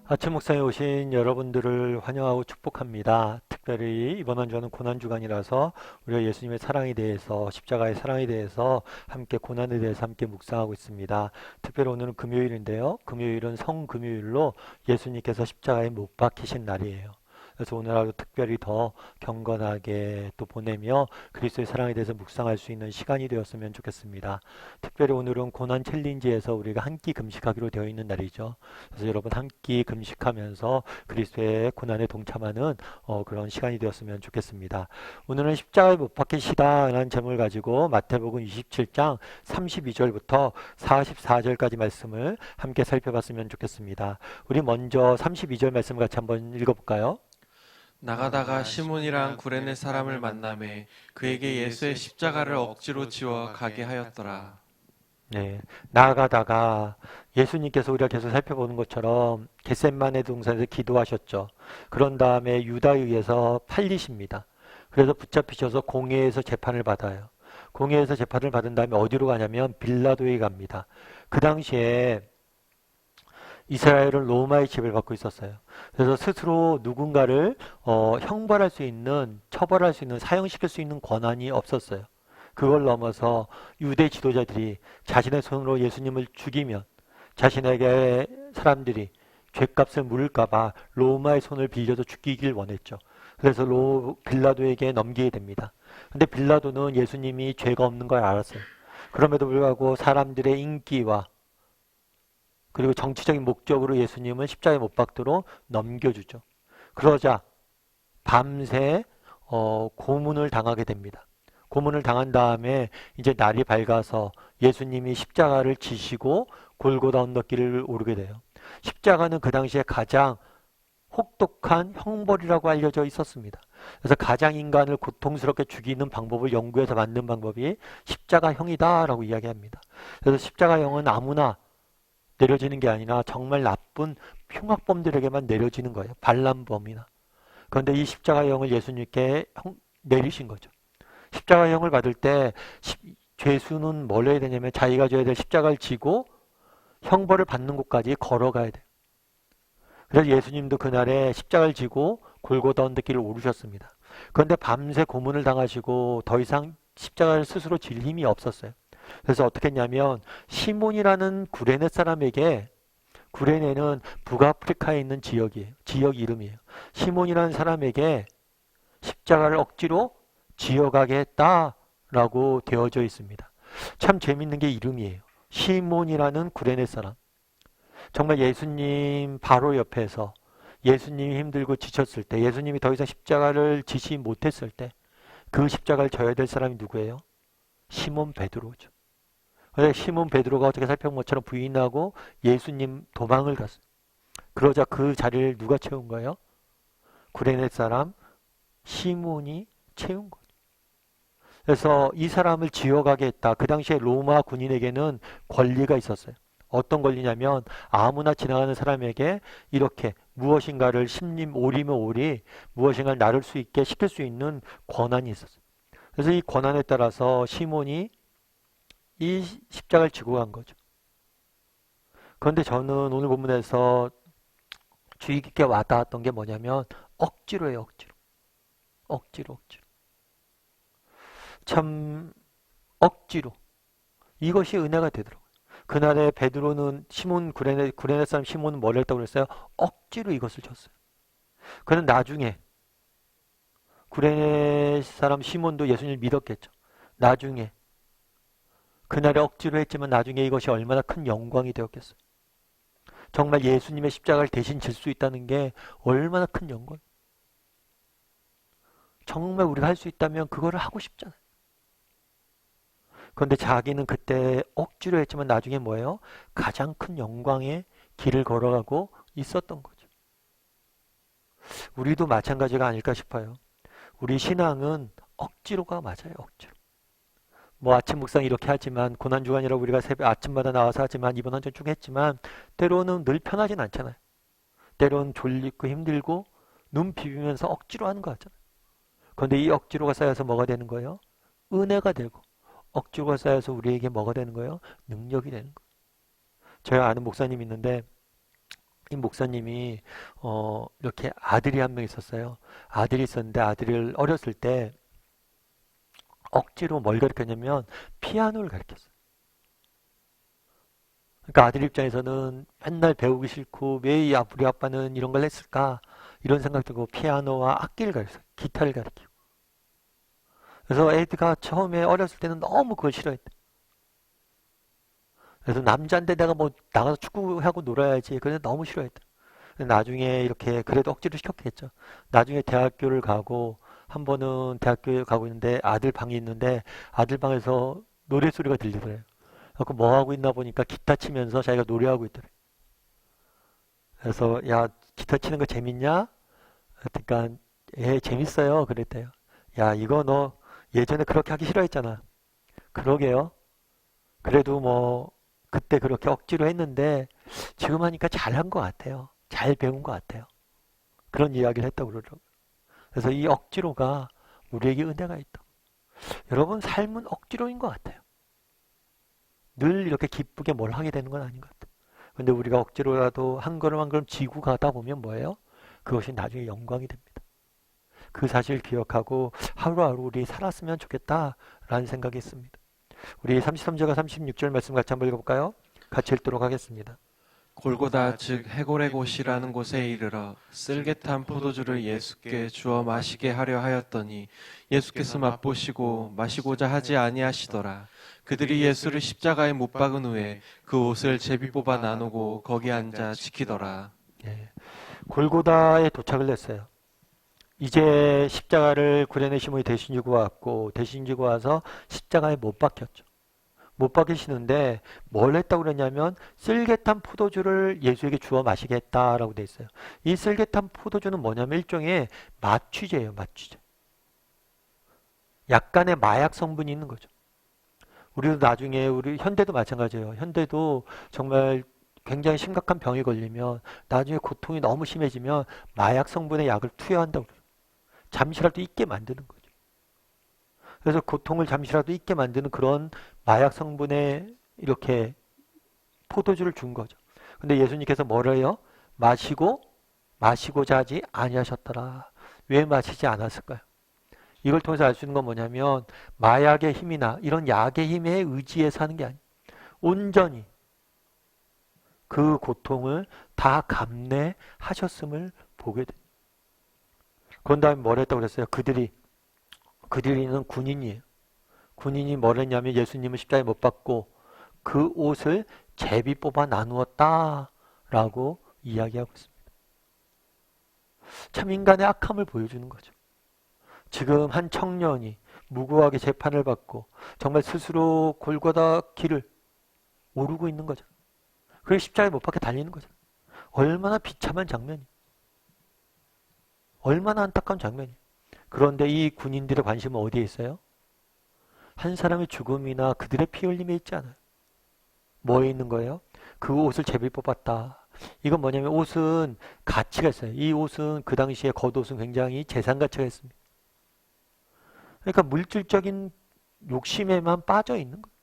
아침 묵상에 오신 여러분들을 환영하고 축복합니다. 특별히 이번 한 주는 고난주간이라서 우리가 예수님의 사랑에 대해서, 십자가의 사랑에 대해서 함께 고난에 대해서 함께 묵상하고 있습니다. 특별히 오늘은 금요일인데요. 금요일은 성금요일로 예수님께서 십자가에 못 박히신 날이에요. 그래서 오늘 하루 특별히 더 경건하게 또 보내며 그리스도의 사랑에 대해서 묵상할 수 있는 시간이 되었으면 좋겠습니다. 특별히 오늘은 고난 챌린지에서 우리가 한 끼 금식하기로 되어 있는 날이죠. 그래서 여러분 한 끼 금식하면서 그리스도의 고난에 동참하는 그런 시간이 되었으면 좋겠습니다. 오늘은 십자가에 못 박히시다라는 제목을 가지고 마태복음 27장 32절부터 44절까지 말씀을 함께 살펴봤으면 좋겠습니다. 우리 먼저 32절 말씀 같이 한번 읽어볼까요? 나가다가 시몬이랑 구레네 사람을 만나매 그에게 예수의 십자가를 억지로 지워 가게 하였더라. 네, 나아가다가 예수님께서 우리가 계속 살펴보는 것처럼 겟셋마네 동산에서 기도하셨죠. 그런 다음에 유다에 의해서 팔리십니다. 그래서 붙잡히셔서 공회에서 재판을 받아요. 공회에서 재판을 받은 다음에 어디로 가냐면 빌라도에 갑니다. 그 당시에 이스라엘은 로마의 지배를 받고 있었어요. 그래서 스스로 누군가를 형벌할 수 있는, 처벌할 수 있는, 사형시킬 수 있는 권한이 없었어요. 그걸 넘어서 유대 지도자들이 자신의 손으로 예수님을 죽이면 자신에게 사람들이 죗값을 물을까봐 로마의 손을 빌려서 죽이길 원했죠. 그래서 빌라도에게 넘기게 됩니다. 근데 빌라도는 예수님이 죄가 없는 걸 알았어요. 그럼에도 불구하고 사람들의 인기와 그리고 정치적인 목적으로 예수님을 십자가에 못 박도록 넘겨주죠. 그러자 밤새 고문을 당하게 됩니다. 고문을 당한 다음에 이제 날이 밝아서 예수님이 십자가를 지시고 골고다 언덕길을 오르게 돼요. 십자가는 그 당시에 가장 혹독한 형벌이라고 알려져 있었습니다. 그래서 가장 인간을 고통스럽게 죽이는 방법을 연구해서 만든 방법이 십자가형이다라고 이야기합니다. 그래서 십자가형은 아무나 내려지는 게 아니라 정말 나쁜 흉악범들에게만 내려지는 거예요. 반란범이나. 그런데 이 십자가형을 예수님께 내리신 거죠. 십자가형을 받을 때 죄수는 뭘 해야 되냐면 자기가 져야 될 십자가를 지고 형벌을 받는 곳까지 걸어가야 돼요. 그래서 예수님도 그날에 십자가를 지고 골고다 언덕길을 오르셨습니다. 그런데 밤새 고문을 당하시고 더 이상 십자가를 스스로 질 힘이 없었어요. 그래서 어떻게 했냐면 시몬이라는 구레네 사람에게, 구레네는 북아프리카에 있는 지역이에요. 지역 이름이에요. 시몬이라는 사람에게 십자가를 억지로 지어가게 했다라고 되어져 있습니다. 참 재밌는 게 이름이에요. 시몬이라는 구레네 사람. 정말 예수님 바로 옆에서 예수님이 힘들고 지쳤을 때, 예수님이 더 이상 십자가를 지시 못했을 때 그 십자가를 져야 될 사람이 누구예요? 시몬 베드로죠. 그래서 시몬 베드로가 어떻게 살펴본 것처럼 부인하고 예수님 도망을 갔어요. 그러자 그 자리를 누가 채운 거예요? 구레네 사람 시몬이 채운 거예요. 그래서 이 사람을 지어가게 했다. 그 당시에 로마 군인에게는 권리가 있었어요. 어떤 권리냐면 아무나 지나가는 사람에게 이렇게 무엇인가를 심림 오리면 오리 무엇인가를 나를 수 있게 시킬 수 있는 권한이 있었어요. 그래서 이 권한에 따라서 시몬이 이 십자가를 지고 간 거죠. 그런데 저는 오늘 본문에서 주의 깊게 와닿았던 게 뭐냐면 억지로예요. 억지로. 억지로. 참 억지로. 이것이 은혜가 되더라고요. 그날에 베드로는 구레네 사람 시몬은 뭘 했다고 그랬어요? 억지로 이것을 줬어요. 그는 나중에 구레네 사람 시몬도 예수님을 믿었겠죠. 나중에 그날에 억지로 했지만 나중에 이것이 얼마나 큰 영광이 되었겠어요. 정말 예수님의 십자가를 대신 질 수 있다는 게 얼마나 큰 영광. 정말 우리가 할 수 있다면 그거를 하고 싶잖아요. 그런데 자기는 그때 억지로 했지만 나중에 뭐예요? 가장 큰 영광의 길을 걸어가고 있었던 거죠. 우리도 마찬가지가 아닐까 싶어요. 우리 신앙은 억지로가 맞아요. 억지로. 뭐 아침 묵상 이렇게 하지만 고난주간이라고 우리가 새벽 아침마다 나와서 하지만 이번 한 주 쭉 했지만 때로는 늘 편하진 않잖아요. 때로는 졸리고 힘들고 눈 비비면서 억지로 하는 거 같잖아요. 그런데 이 억지로가 쌓여서 뭐가 되는 거예요? 은혜가 되고 억지로가 쌓여서 우리에게 뭐가 되는 거예요? 능력이 되는 거예요. 제가 아는 목사님 있는데 이 목사님이 이렇게 아들이 한 명 있었어요. 아들이 있었는데 아들을 어렸을 때 억지로 뭘 가르쳤냐면 피아노를 가르쳤어요. 그러니까 아들 입장에서는 맨날 배우기 싫고 왜 우리 아빠는 이런 걸 했을까? 이런 생각 들고 피아노와 악기를 가르쳤어요. 기타를 가르치고. 그래서 애드가 처음에 어렸을 때는 너무 그걸 싫어했대. 그래서 남자인데 내가 뭐 나가서 축구하고 놀아야지. 그래서 너무 싫어했대. 나중에 이렇게 그래도 억지로 시켰겠죠. 나중에 대학교를 가고 한 번은 대학교에 가고 있는데 아들 방이 있는데 아들 방에서 노래 소리가 들리더래요. 그래서 뭐 하고 있나 보니까 기타 치면서 자기가 노래하고 있더래. 그래서 야 기타 치는 거 재밌냐? 그러니까 예 재밌어요. 그랬대요. 야 이거 너 예전에 그렇게 하기 싫어했잖아. 그러게요. 그래도 뭐 그때 그렇게 억지로 했는데 지금 하니까 잘한 것 같아요. 잘 배운 것 같아요. 그런 이야기를 했다고 그러더라고요. 그래서 이 억지로가 우리에게 은혜가 있다. 여러분 삶은 억지로인 것 같아요. 늘 이렇게 기쁘게 뭘 하게 되는 건 아닌 것 같아요. 근데 우리가 억지로라도 한 걸음 한 걸음 지고 가다 보면 뭐예요? 그것이 나중에 영광이 됩니다. 그 사실 기억하고 하루하루 우리 살았으면 좋겠다라는 생각이 있습니다. 우리 33절과 36절 말씀 같이 한번 읽어볼까요? 같이 읽도록 하겠습니다. 골고다 즉 해골의 곳이라는 곳에 이르러 쓸개탄 포도주를 예수께 주어 마시게 하려 하였더니 예수께서 맛보시고 마시고자 하지 아니하시더라. 그들이 예수를 십자가에 못 박은 후에 그 옷을 제비 뽑아 나누고 거기 앉아 지키더라. 예, 골고다에 도착을 했어요. 이제 십자가를 구레네 시몬이 대신 지고 왔고 대신 지고 와서 십자가에 못 박혔죠. 못 박이시는데 뭘 했다고 그랬냐면 쓸개탄 포도주를 예수에게 주어 마시게 했다라고 돼 있어요. 이 쓸개탄 포도주는 뭐냐면 일종의 마취제예요. 마취제. 약간의 마약 성분이 있는 거죠. 우리도 나중에 우리 현대도 마찬가지예요. 현대도 정말 굉장히 심각한 병이 걸리면 나중에 고통이 너무 심해지면 마약 성분의 약을 투여한다고 그래요. 잠시라도 잊게 만드는 거죠. 그래서 고통을 잠시라도 잊게 만드는 그런 마약 성분의 이렇게 포도주를 준 거죠. 근데 예수님께서 뭐래요? 마시고자 하지 아니하셨더라. 왜 마시지 않았을까요? 이걸 통해서 알 수 있는 건 뭐냐면 마약의 힘이나 이런 약의 힘에 의지해서 하는 게 아니에요. 온전히 그 고통을 다 감내하셨음을 보게 돼요. 그런 다음에 뭘 했다고 그랬어요? 그들이는 군인이에요. 군인이 뭘 했냐면 예수님을 십자가에 못 박고 그 옷을 제비 뽑아 나누었다라고 이야기하고 있습니다. 참 인간의 악함을 보여주는 거죠. 지금 한 청년이 무고하게 재판을 받고 정말 스스로 골고다 길을 오르고 있는 거죠. 그리고 십자가에 못 박혀 달리는 거죠. 얼마나 비참한 장면이, 얼마나 안타까운 장면이. 그런데 이 군인들의 관심은 어디에 있어요? 한 사람의 죽음이나 그들의 피 흘림에 있지 않아요. 뭐에 있는 거예요? 그 옷을 제비 뽑았다. 이건 뭐냐면 옷은 가치가 있어요. 이 옷은 그 당시에 겉옷은 굉장히 재산 가치가 있습니다. 그러니까 물질적인 욕심에만 빠져 있는 거예요.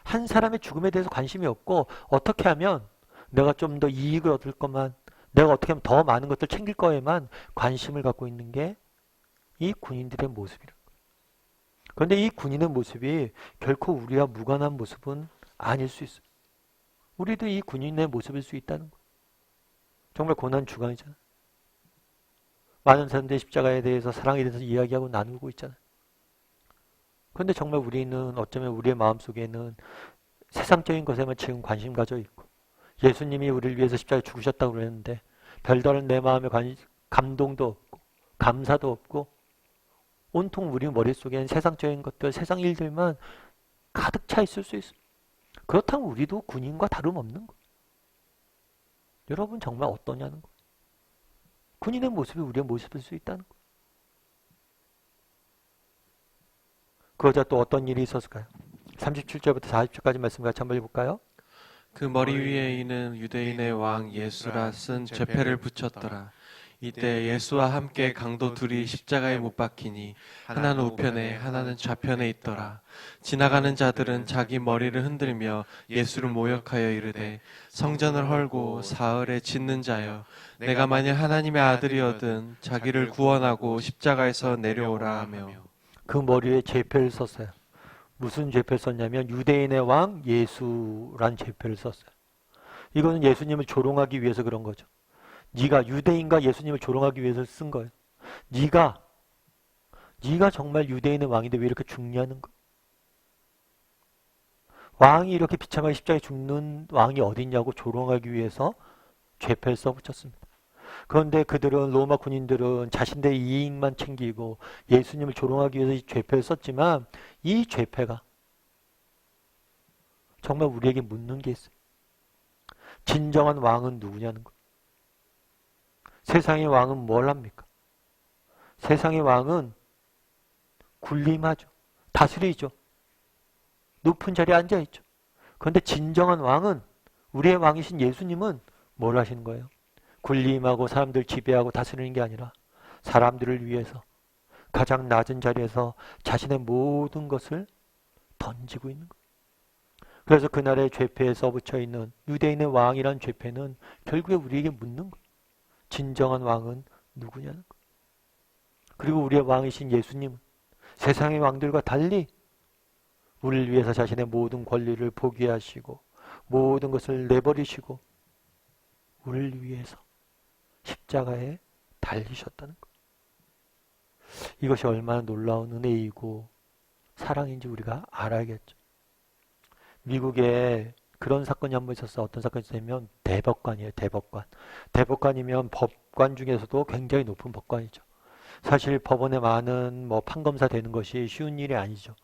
한 사람의 죽음에 대해서 관심이 없고 어떻게 하면 내가 좀 더 이익을 얻을 것만, 내가 어떻게 하면 더 많은 것들 챙길 거에만 관심을 갖고 있는 게 이 군인들의 모습이라는 거예요. 그런데 이 군인의 모습이 결코 우리와 무관한 모습은 아닐 수 있어요. 우리도 이 군인의 모습일 수 있다는 거예요. 정말 고난 주간이잖아요. 많은 사람들이 십자가에 대해서 사랑에 대해서 이야기하고 나누고 있잖아요. 그런데 정말 우리는 어쩌면 우리의 마음속에는 세상적인 것에만 지금 관심 가져 있고 예수님이 우리를 위해서 십자가에 죽으셨다고 그랬는데 별다른 내 마음에 감동도 없고 감사도 없고 온통 우리 머릿속에는 세상적인 것들, 세상 일들만 가득 차 있을 수 있습니다. 그렇다면 우리도 군인과 다름없는 거예요. 여러분 정말 어떠냐는 거예요. 군인의 모습이 우리의 모습일 수 있다는 거예요. 그러자 또 어떤 일이 있었을까요? 37절부터 40절까지 말씀 같이 한번 읽어볼까요? 그 머리 위에 이는 유대인의 왕 예수라 쓴 죄패를 붙였더라. 이때 예수와 함께 강도 둘이 십자가에 못 박히니 하나는 우편에 하나는 좌편에 있더라. 지나가는 자들은 자기 머리를 흔들며 예수를 모욕하여 이르되 성전을 헐고 사흘에 짓는 자여 내가 만일 하나님의 아들이거든 자기를 구원하고 십자가에서 내려오라 하며. 그 머리에 죄표를 썼어요. 무슨 죄표를 썼냐면 유대인의 왕 예수란 죄표를 썼어요. 이거는 예수님을 조롱하기 위해서 그런 거죠. 네가 유대인과 예수님을 조롱하기 위해서 쓴 거예요. 네가 정말 유대인의 왕인데 왜 이렇게 죽냐는 거예요. 왕이 이렇게 비참하게 십자가에 죽는 왕이 어딨냐고 조롱하기 위해서 죄패를 써붙였습니다. 그런데 그들은 로마 군인들은 자신들의 이익만 챙기고 예수님을 조롱하기 위해서 이 죄패를 썼지만 이 죄패가 정말 우리에게 묻는 게 있어요. 진정한 왕은 누구냐는 거예요. 세상의 왕은 뭘 합니까? 세상의 왕은 군림하죠. 다스리죠. 높은 자리에 앉아있죠. 그런데 진정한 왕은 우리의 왕이신 예수님은 뭘 하시는 거예요? 군림하고 사람들 지배하고 다스리는 게 아니라 사람들을 위해서 가장 낮은 자리에서 자신의 모든 것을 던지고 있는 거예요. 그래서 그날의 죄패에 써붙여 있는 유대인의 왕이란 죄패는 결국에 우리에게 묻는 거예요. 진정한 왕은 누구냐는 거예요. 그리고 우리의 왕이신 예수님은 세상의 왕들과 달리 우리를 위해서 자신의 모든 권리를 포기하시고 모든 것을 내버리시고 우리를 위해서 십자가에 달리셨다는 거예요. 이것이 얼마나 놀라운 은혜이고 사랑인지 우리가 알아야겠죠. 미국에 그런 사건이 한 번 있었어요. 어떤 사건이 있었냐면 대법관이에요. 대법관. 대법관이면 법관 중에서도 굉장히 높은 법관이죠. 사실 법원에 많은 판검사 되는 것이 쉬운 일이 아니죠.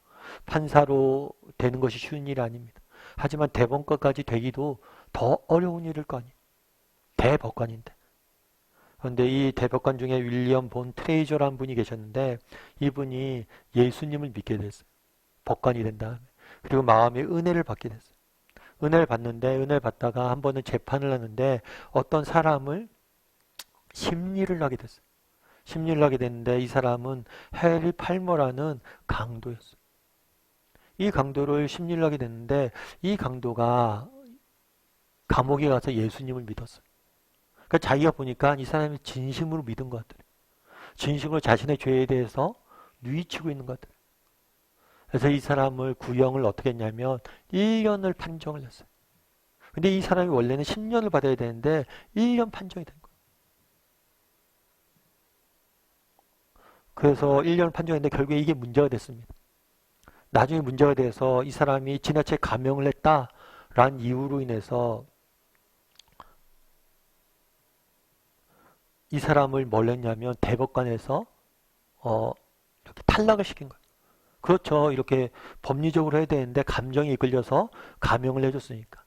판사로 되는 것이 쉬운 일이 아닙니다. 하지만 대법관까지 되기도 더 어려운 일일 거 아니에요. 대법관인데. 그런데 이 대법관 중에 윌리엄 본 트레이저라는 분이 계셨는데 이분이 예수님을 믿게 됐어요. 법관이 된 다음에. 그리고 마음의 은혜를 받게 됐어요. 은혜를 받는데 은혜를 받다가 한 번은 재판을 하는데 어떤 사람을 심리를 하게 됐어요. 심리를 하게 됐는데 이 사람은 해리 팔머라는 강도였어요. 이 강도를 심리를 하게 됐는데 이 강도가 감옥에 가서 예수님을 믿었어요. 그러니까 자기가 보니까 이 사람이 진심으로 믿은 것 같아요. 진심으로 자신의 죄에 대해서 뉘우치고 있는 것 같아요. 그래서 이 사람을 구형을 어떻게 했냐면 1년을 판정을 했어요. 근데 이 사람이 원래는 10년을 받아야 되는데 1년 판정이 된 거예요. 그래서 1년 판정했는데 결국에 이게 문제가 됐습니다. 나중에 문제가 돼서 이 사람이 지나치게 감형을 했다라는 이유로 인해서 이 사람을 뭘 했냐면 대법관에서 이렇게 탈락을 시킨 거예요. 그렇죠. 이렇게 법리적으로 해야 되는데 감정이 이끌려서 감형을 해줬으니까.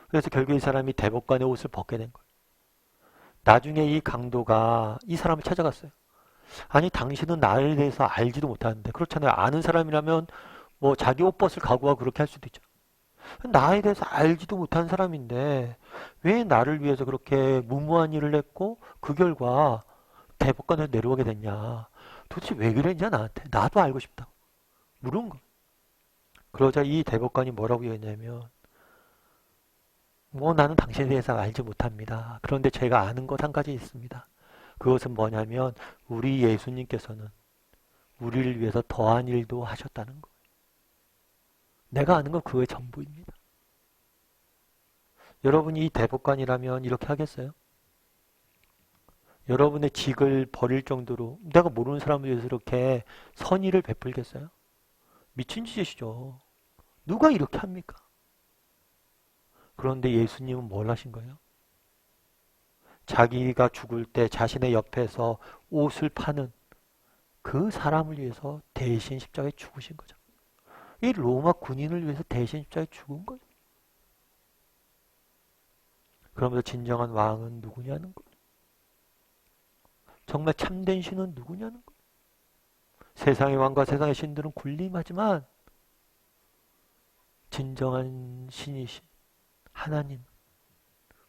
그래서 결국 이 사람이 대법관의 옷을 벗게 된 거예요. 나중에 이 강도가 이 사람을 찾아갔어요. 아니 당신은 나에 대해서 알지도 못하는데 그렇잖아요. 아는 사람이라면 자기 옷 벗을 각오하고 그렇게 할 수도 있죠. 나에 대해서 알지도 못한 사람인데 왜 나를 위해서 그렇게 무모한 일을 했고 그 결과 대법관에서 내려오게 됐냐. 도대체 왜 그랬냐 나한테. 나도 알고 싶다. 물은 거. 그러자 이 대법관이 뭐라고 했냐면 나는 당신에 대해서 알지 못합니다. 그런데 제가 아는 것 한 가지 있습니다. 그것은 뭐냐면 우리 예수님께서는 우리를 위해서 더한 일도 하셨다는 거예요. 내가 아는 건 그거의 전부입니다. 여러분이 이 대법관이라면 이렇게 하겠어요? 여러분의 직을 버릴 정도로 내가 모르는 사람을 위해서 이렇게 선의를 베풀겠어요? 미친 짓이죠. 누가 이렇게 합니까? 그런데 예수님은 뭘 하신 거예요? 자기가 죽을 때 자신의 옆에서 옷을 파는 그 사람을 위해서 대신 십자가에 죽으신 거죠. 이 로마 군인을 위해서 대신 십자가에 죽은 거죠. 그러면서 진정한 왕은 누구냐는 거예요. 정말 참된 신은 누구냐는 거예요. 세상의 왕과 세상의 신들은 군림하지만 진정한 신이신 하나님,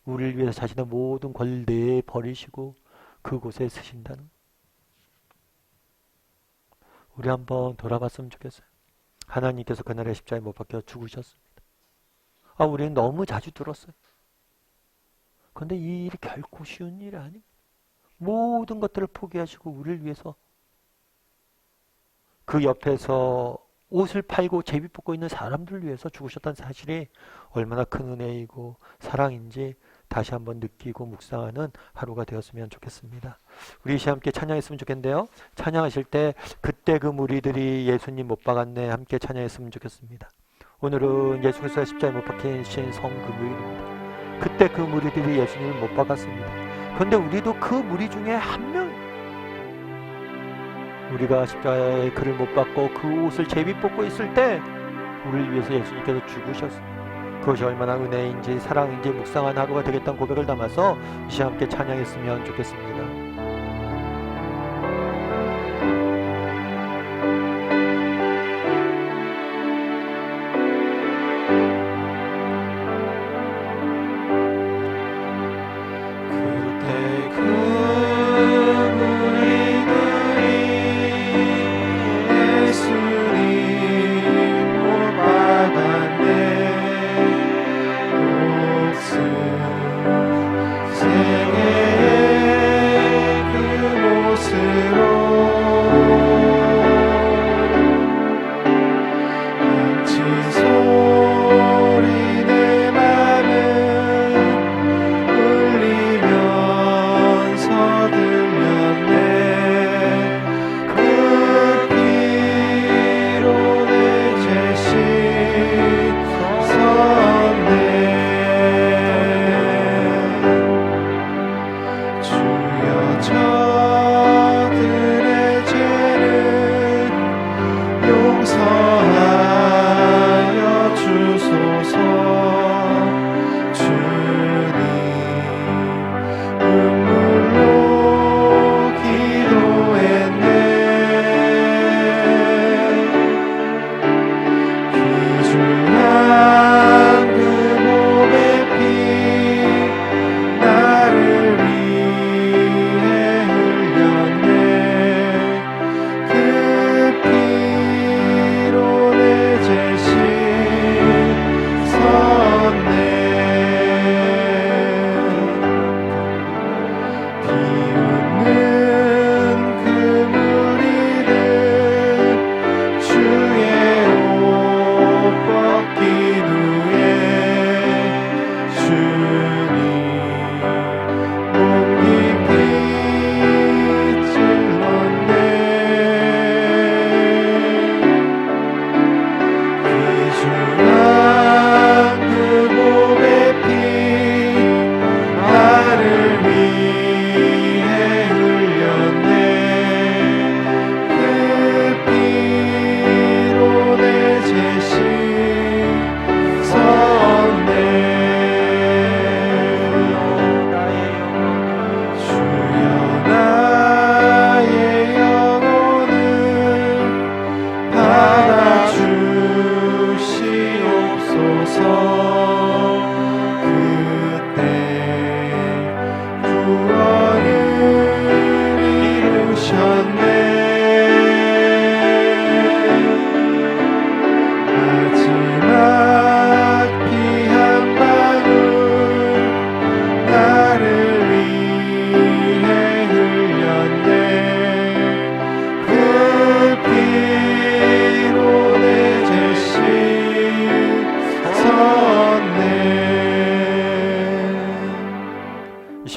우리를 위해서 자신의 모든 권리를 내버리시고 그곳에 쓰신다는 거. 우리 한번 돌아봤으면 좋겠어요. 하나님께서 그날의 십자가에 못 박혀 죽으셨습니다. 우리는 너무 자주 들었어요. 그런데 이 일이 결코 쉬운 일이 아닙니다. 모든 것들을 포기하시고 우리를 위해서 그 옆에서 옷을 팔고 제비 뽑고 있는 사람들을 위해서 죽으셨다는 사실이 얼마나 큰 은혜이고 사랑인지 다시 한번 느끼고 묵상하는 하루가 되었으면 좋겠습니다. 우리 이시 함께 찬양했으면 좋겠는데요. 찬양하실 때 그때 그 무리들이 예수님 못 박았네 함께 찬양했으면 좋겠습니다. 오늘은 예수 그리스도가 십자가에 못 박히신 성금요일입니다. 그때 그 무리들이 예수님을 못 박았습니다. 그런데 우리도 그 무리 중에 한 명, 우리가 십자가에 그를 못 박고 그 옷을 제비 뽑고 있을 때 우리를 위해서 예수님께서 죽으셨습니다. 그것이 얼마나 은혜인지 사랑인지 묵상한 하루가 되겠다는 고백을 담아서 이 시간 함께 찬양했으면 좋겠습니다.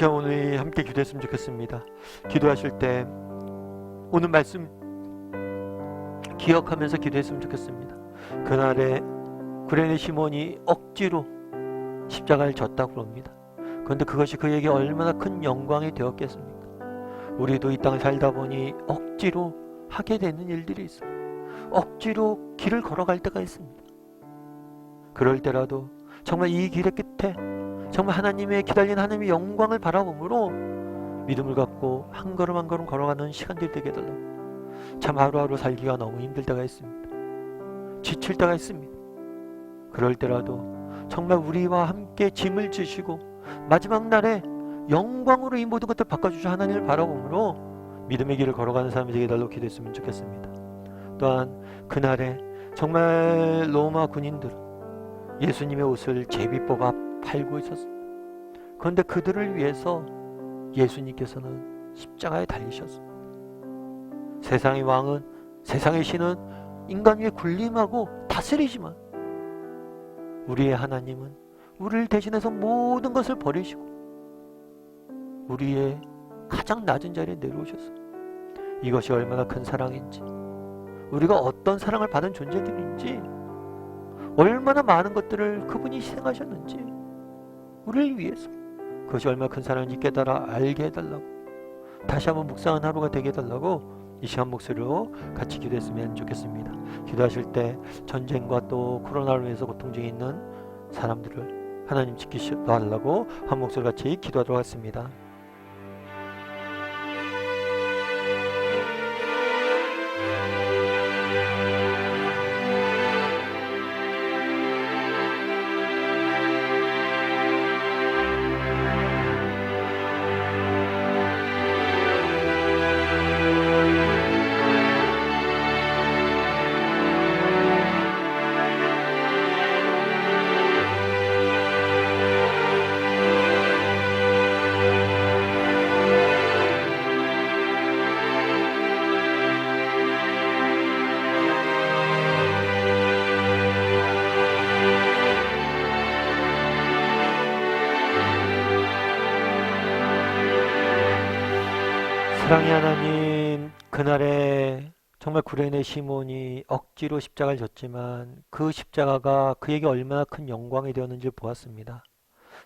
오늘 함께 기도했으면 좋겠습니다. 기도하실 때 오늘 말씀 기억하면서 기도했으면 좋겠습니다. 그날에 구레네 시몬이 억지로 십자가를 졌다고 그럽니다. 그런데 그것이 그에게 얼마나 큰 영광이 되었겠습니까? 우리도 이 땅을 살다 보니 억지로 하게 되는 일들이 있습니다. 억지로 길을 걸어갈 때가 있습니다. 그럴 때라도 정말 이 길의 끝에 정말 하나님의 기다리는 하나님의 영광을 바라봄으로 믿음을 갖고 한 걸음 한 걸음 걸어가는 시간들이 되게 해달라고. 참 하루하루 살기가 너무 힘들 때가 있습니다. 지칠 때가 있습니다. 그럴 때라도 정말 우리와 함께 짐을 지시고 마지막 날에 영광으로 이 모든 것들 바꿔주셔 하나님을 바라보므로 믿음의 길을 걸어가는 사람이 되게 달라고 기도했으면 좋겠습니다. 또한 그날에 정말 로마 군인들은 예수님의 옷을 제비 뽑아 팔고 있었습니다. 그런데 그들을 위해서 예수님께서는 십자가에 달리셨습니다. 세상의 왕은, 세상의 신은 인간 위에 군림하고 다스리지만 우리의 하나님은 우리를 대신해서 모든 것을 버리시고 우리의 가장 낮은 자리에 내려오셨습니다. 이것이 얼마나 큰 사랑인지, 우리가 어떤 사랑을 받은 존재들인지, 얼마나 많은 것들을 그분이 희생하셨는지, 우리를 위해서 그것이 얼마나 큰 사랑인지 깨달아 알게 해달라고, 다시 한번 묵상한 하루가 되게 해달라고 이 시간 목소리로 같이 기도했으면 좋겠습니다. 기도하실 때 전쟁과 또 코로나로 인해서 고통 중에 있는 사람들을 하나님 지키시달라고 한 목소리 같이 기도하도록 하겠습니다. 사랑의 하나님, 그날에 정말 구레네 시몬이 억지로 십자가를 졌지만 그 십자가가 그에게 얼마나 큰 영광이 되었는지 보았습니다.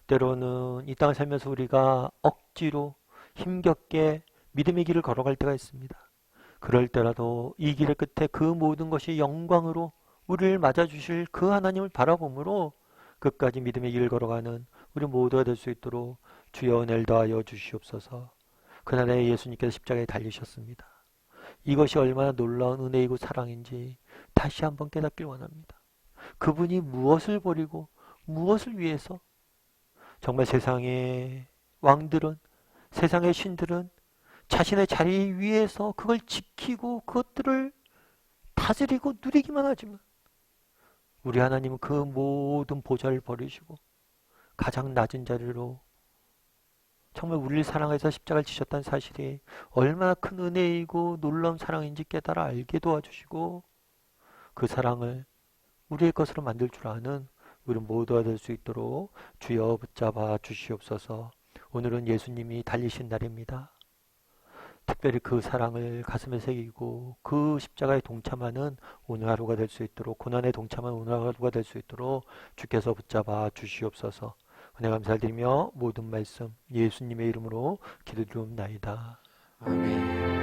때로는 이 땅을 살면서 우리가 억지로 힘겹게 믿음의 길을 걸어갈 때가 있습니다. 그럴 때라도 이 길의 끝에 그 모든 것이 영광으로 우리를 맞아주실 그 하나님을 바라보므로 끝까지 믿음의 길을 걸어가는 우리 모두가 될 수 있도록 주여 은혜를 더하여 주시옵소서. 그날에 예수님께서 십자가에 달리셨습니다. 이것이 얼마나 놀라운 은혜이고 사랑인지 다시 한번 깨닫길 원합니다. 그분이 무엇을 버리고 무엇을 위해서, 정말 세상의 왕들은, 세상의 신들은 자신의 자리 위에서 그걸 지키고 그것들을 다스리고 누리기만 하지만 우리 하나님은 그 모든 보좌를 버리시고 가장 낮은 자리로 정말 우리를 사랑해서 십자가를 지셨다는 사실이 얼마나 큰 은혜이고 놀라운 사랑인지 깨달아 알게 도와주시고 그 사랑을 우리의 것으로 만들 줄 아는 우리 모두가 될 수 있도록 주여 붙잡아 주시옵소서. 오늘은 예수님이 달리신 날입니다. 특별히 그 사랑을 가슴에 새기고 그 십자가에 동참하는 오늘 하루가 될 수 있도록, 고난에 동참하는 오늘 하루가 될 수 있도록 주께서 붙잡아 주시옵소서. 은혜 감사드리며 모든 말씀 예수님의 이름으로 기도드리옵나이다. 아멘.